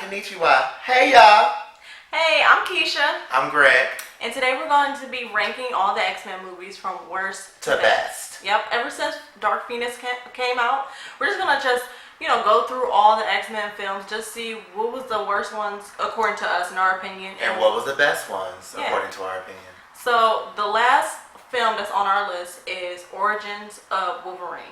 Konnichiwa. Hey, y'all. Hey, I'm Keisha. I'm Greg. And today we're going to be ranking all the X-Men movies from worst to best. Yep, ever since Dark Phoenix came out, we're just going to go through all the X-Men films, just see what was the worst ones according to us, in our opinion. And what was the best ones according to our opinion. So, the last film that's on our list is Origins of Wolverine.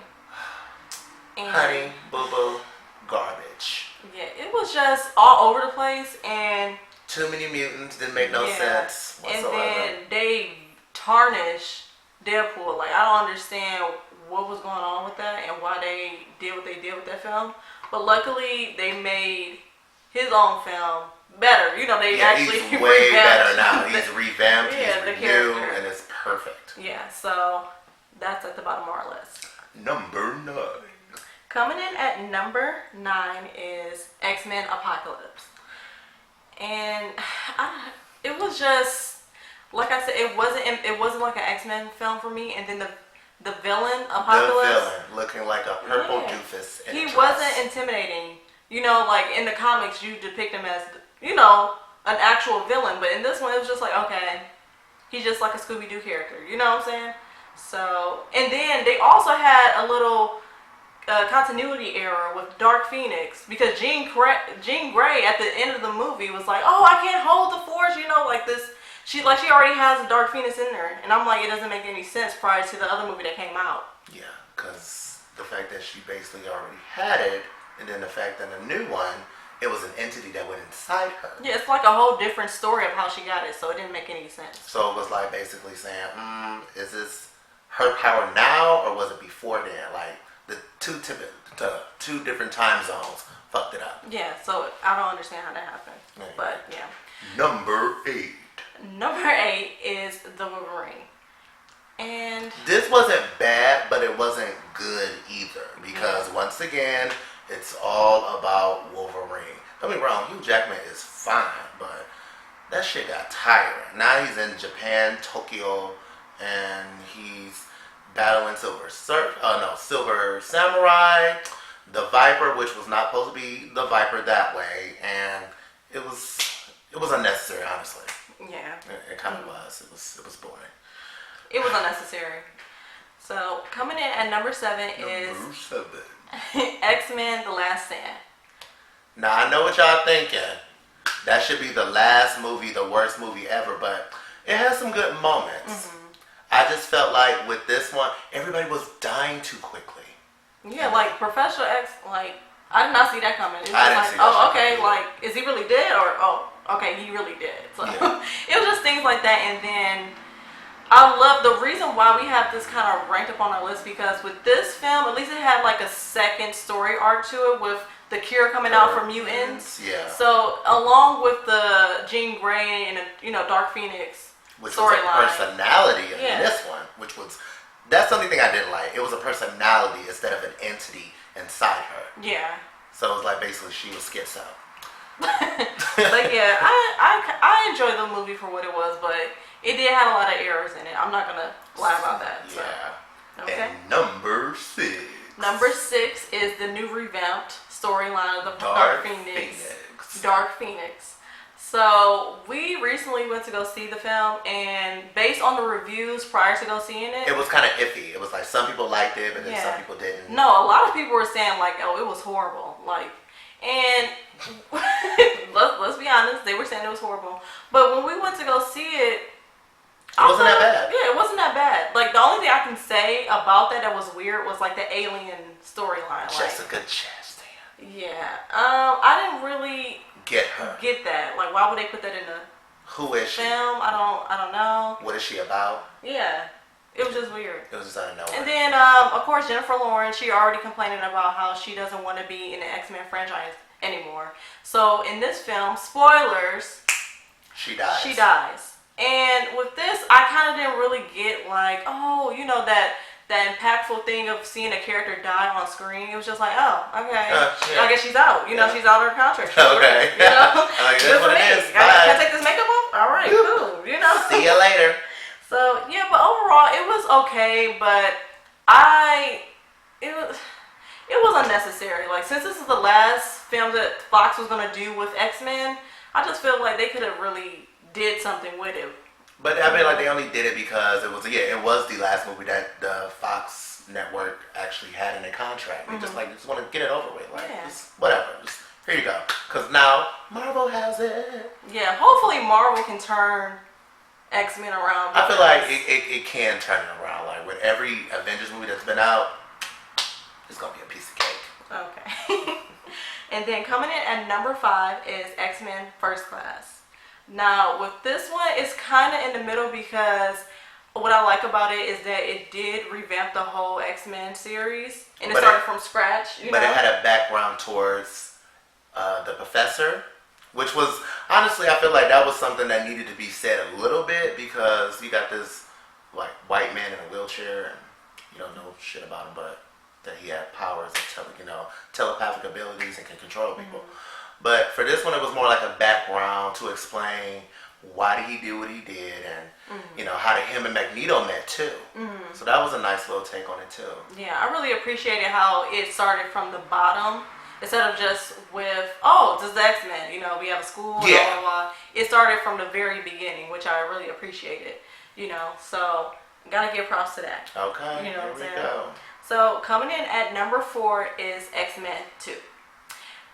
And honey, boo-boo, garbage. Yeah, it was just all over the place and... Too many mutants, didn't make no sense whatsoever. And then they tarnished Deadpool. Like, I don't understand what was going on with that and why they did what they did with that film. But luckily, they made his own film better. You know, they actually he's way better now. He's revamped, the he's character. new, and it's perfect. Yeah, so that's at the bottom of our list. Number 9. Coming in at number 9 is X-Men Apocalypse. And it was just, like I said, it wasn't like an X-Men film for me. And then the villain, Apocalypse. The villain, looking like a purple doofus. He wasn't intimidating. You know, like in the comics, you depict him as, you know, an actual villain. But in this one, it was just like, okay, he's just like a Scooby-Doo character. You know what I'm saying? So, and then they also had a little continuity error with Dark Phoenix, because Jean Grey at the end of the movie was like, oh, I can't hold the Force, you know, like this. She already has a Dark Phoenix in there, and I'm like, it doesn't make any sense prior to the other movie that came out. Yeah, because the fact that she basically already had it, and then the fact that the new one, it was an entity that went inside her. Yeah, it's like a whole different story of how she got it, so it didn't make any sense. So it was like basically saying, is this her power now, or was it before then? Like, the two different time zones fucked it up. Yeah, so I don't understand how that happened. Yeah. But yeah. Number 8. Number 8 is the Wolverine. And this wasn't bad, but it wasn't good either. Because once again, it's all about Wolverine. Don't get me wrong, Hugh Jackman is fine, but that shit got tiring. Now he's in Japan, Tokyo, and he's battling Silver Samurai, the Viper, which was not supposed to be the Viper that way, and it was unnecessary, honestly. Yeah, it kind of was. It was boring. It was unnecessary. So coming in at number 7 is X-Men: The Last Stand. Now I know what y'all thinking. That should be the last movie, the worst movie ever, but it has some good moments. I just felt like with this one, everybody was dying too quickly. Yeah, like Professor X, like, I did not see that coming. It was I didn't like, see that okay, like, is he really dead? Or, oh, okay, he really dead. So it was just things like that. And then I love the reason why we have this kind of ranked up on our list, because with this film, at least it had like a second story arc to it with the cure coming out for mutants. Yeah. So along with the Jean Grey and Dark Phoenix, which was a personality in this one, that's the only thing I didn't like. It was a personality instead of an entity inside her. Yeah. So it was like basically she was schizo. But yeah, I enjoyed the movie for what it was, but it did have a lot of errors in it. I'm not gonna lie about that. So. Yeah. Okay. And number 6. Number 6 is the new revamped storyline of the Dark Phoenix. Dark Phoenix. So, we recently went to go see the film, and based on the reviews prior to go seeing it, it was kind of iffy. It was like some people liked it, but then some people didn't. No, a lot of people were saying like, oh, it was horrible. Like, and let's be honest, they were saying it was horrible. But when we went to go see it, it wasn't that bad. Yeah, it wasn't that bad. Like, the only thing I can say about that was weird was like the alien storyline. Jessica Chastain. Yeah. I didn't really get that. Like, why would they put that in the Who is she? film? I don't know. What is she about? Yeah. It was just weird. It was just out of nowhere. And then, of course, Jennifer Lawrence, she already complaining about how she doesn't want to be in the X-Men franchise anymore. So, in this film, spoilers, she dies. She dies. And with this, I kind of didn't really get like, oh, you know, that impactful thing of seeing a character die on screen. It was just like, oh, okay. I guess she's out. You know, she's out of her contract. Okay. You know? Good for me. Can I take this makeup off? All right, cool. You know? See you later. So, yeah, but overall, it was okay, but it was unnecessary. Like, since this is the last film that Fox was gonna do with X-Men, I just feel like they could have really did something with it. But I mean, like, they only did it because it was the last movie that the Fox network actually had in their contract. They just want to get it over with. Like, just whatever. Just, here you go. Because now Marvel has it. Yeah, hopefully Marvel can turn X-Men around. I feel like it can turn it around. Like, with every Avengers movie that's been out, it's going to be a piece of cake. Okay. And then coming in at number 5 is X-Men First Class. Now, with this one, it's kind of in the middle because what I like about it is that it did revamp the whole X-Men series. And it started from scratch, you know? But it had a background towards the Professor, which was, honestly, I feel like that was something that needed to be said a little bit because you got this, like, white man in a wheelchair and you don't know shit about him, but that he had powers of telepathic abilities and can control people. But for this one, it was more like a background to explain why did he do what he did and, you know, how did him and Magneto met too. So that was a nice little take on it too. Yeah, I really appreciated how it started from the bottom instead of just with, oh, this is the X-Men, you know, we have a school, blah, blah, blah. It started from the very beginning, which I really appreciated, you know, so gotta give props to that. Okay, you know here what I'm saying? we go. So coming in at number 4 is X-Men 2.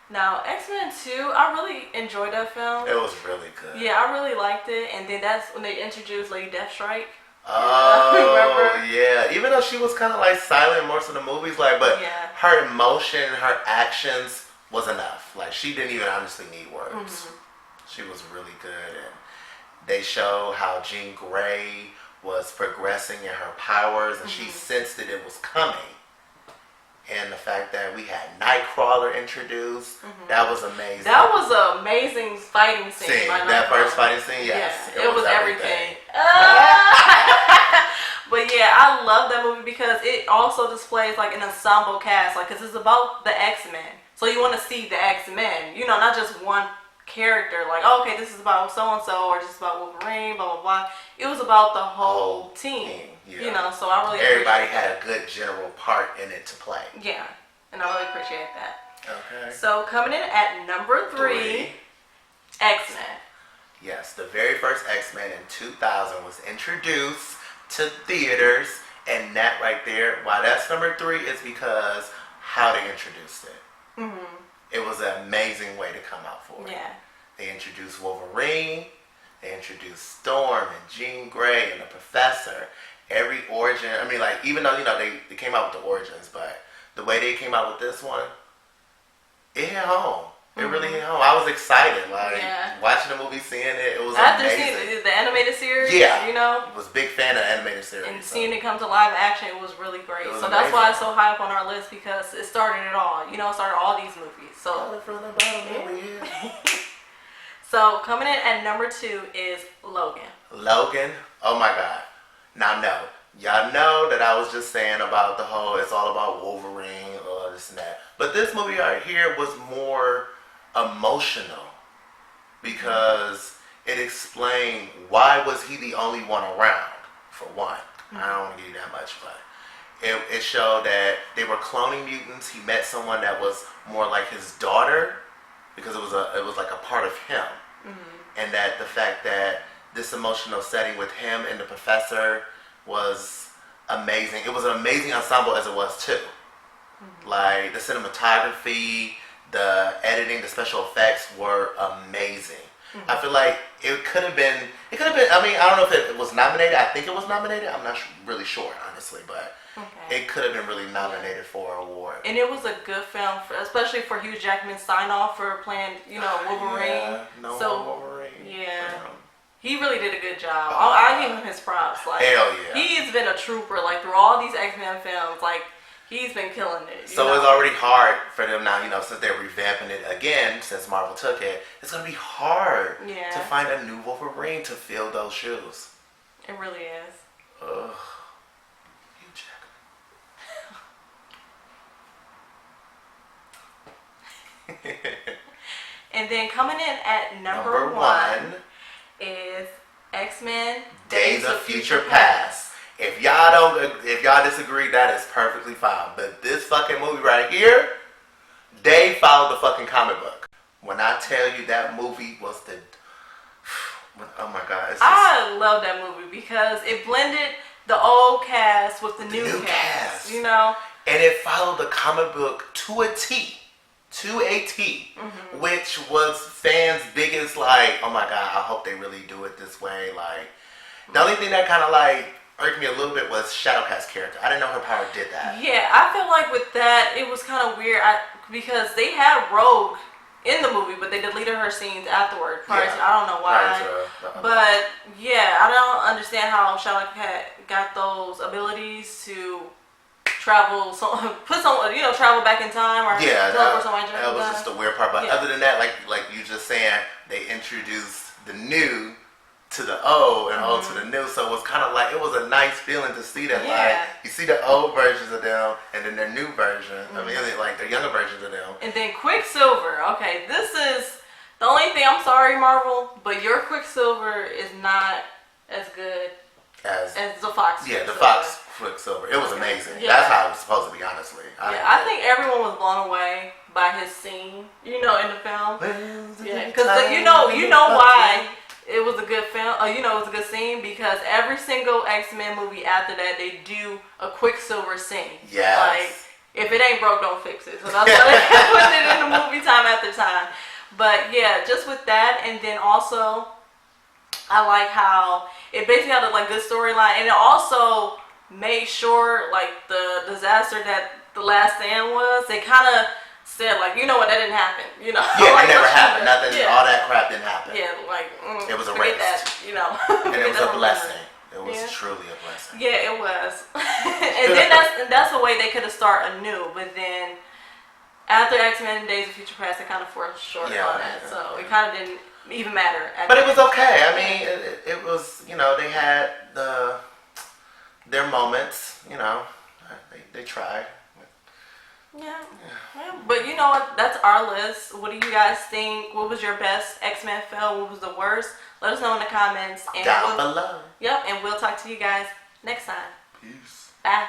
Now, X-Men 2, I really enjoyed that film. It was really good. Yeah, I really liked it. And then that's when they introduced Lady Deathstrike. Oh, yeah. Even though she was kind of like silent in most of the movies, like, but her emotion, her actions was enough. Like, she didn't even honestly need words. She was really good. And they show how Jean Grey was progressing in her powers, and she sensed that it was coming. And the fact that we had Nightcrawler introduced, that was amazing. That was an amazing fighting scene. That first fighting scene, yes. Yeah, it was everything. But yeah, I love that movie because it also displays like an ensemble cast, like, because it's about the X-Men. So you want to see the X-Men, you know, not just one character, like, oh, okay, this is about so-and-so, or just about Wolverine, blah, blah, blah. It was about the whole team. You know, so I really everybody had a good general part in it to play. Yeah, and I really appreciate that. Okay. So coming in at number 3, X-Men. Yes, the very first X-Men in 2000 was introduced to theaters, and that right there, why that's number 3 is because how they introduced it. It was an amazing way to come out for it. Yeah. They introduced Wolverine, they introduced Storm and Jean Grey and the Professor. Every origin, I mean, like, even though, you know, they came out with the origins, but the way they came out with this one, it hit home. It really hit home. I was excited, like, watching the movie, seeing it, it was amazing. After seeing the animated series, you know? I was a big fan of the animated series. And seeing it come to live action, it was really great. So amazing. That's why it's so high up on our list, because it started it all. You know, it started all these movies. So, so coming in at number 2 is Logan. Logan? Oh my God. Now, no. Y'all know that I was just saying about the whole, it's all about Wolverine, or this and that. But this movie right here was more emotional because it explained why was he the only one around, for one. I don't want to give you that much, but it showed that they were cloning mutants. He met someone that was more like his daughter because it was like a part of him. And that the fact that this emotional setting with him and the Professor was amazing. It was an amazing ensemble as it was too. Like the cinematography, the editing, the special effects were amazing. I feel like it could have been, I mean, I don't know if it was nominated. I think it was nominated. I'm not really sure, honestly, but it could have been really nominated for an award. And it was a good film, especially for Hugh Jackman's sign-off for playing, you know, Wolverine. Wolverine. Yeah. He really did a good job. I give him his props. Like, hell yeah. He's been a trooper, like, through all these X-Men films. Like, he's been killing it. So it's already hard for them now, you know, since they're revamping it again, since Marvel took it. It's going to be hard to find a new Wolverine to fill those shoes. It really is. Ugh. Hugh Jackman. And then coming in at number 1 is X-Men Days of Future Past. If y'all disagree, that is perfectly fine. But this fucking movie right here, they followed the fucking comic book. When I tell you that movie was oh my god, it's just, I love that movie because it blended the old cast with the new cast. You know, and it followed the comic book to a T. Mm-hmm. Which was fans' biggest like, oh my god, I hope they really do it this way. Like, the only thing that kind of like irked me a little bit was Shadowcat's character. I didn't know her power did that. Yeah, I feel like with that it was kind of weird because they had Rogue in the movie, but they deleted her scenes afterward. I don't know why, but yeah, I don't understand how Shadowcat got those abilities to travel, travel back in time, or that was just the weird part. But other than that, like you just saying, they introduced the new to the old and old to the new, so it was kind of like it was a nice feeling to see that. Like you see the old versions of them and then their new version. I mean, like their younger versions of them. And then Quicksilver. Okay, this is the only thing. I'm sorry, Marvel, but your Quicksilver is not as good as the Fox. Yeah, the Fox Quicksilver. It was amazing. Yeah. That's how it was supposed to be, honestly. I think everyone was blown away by his scene, in the film. Yeah, because you know why it was a good film. It was a good scene because every single X-Men movie after that, they do a Quicksilver scene. Yeah. Like, if it ain't broke, don't fix it. So that's why they kept putting it in the movie time after time. But yeah, just with that, and then also, I like how it basically had a good storyline, and it also made sure the disaster that The Last Stand was. They kind of said that didn't happen. Yeah, it never happened. Nothing. Yeah. All that crap didn't happen. Yeah, it was erased. That, and it was a blessing. It was truly a blessing. Yeah, it was. And then that's the way they could have started anew. But then after X-Men Days of Future Past, they kind of forced short on that, so it kind of didn't even matter. But it was okay. I mean, it was, they had their moments, they tried. Yeah. But you know what? That's our list. What do you guys think? What was your best X-Men film? What was the worst? Let us know in the comments. And Down below. Yep, and we'll talk to you guys next time. Peace. Bye.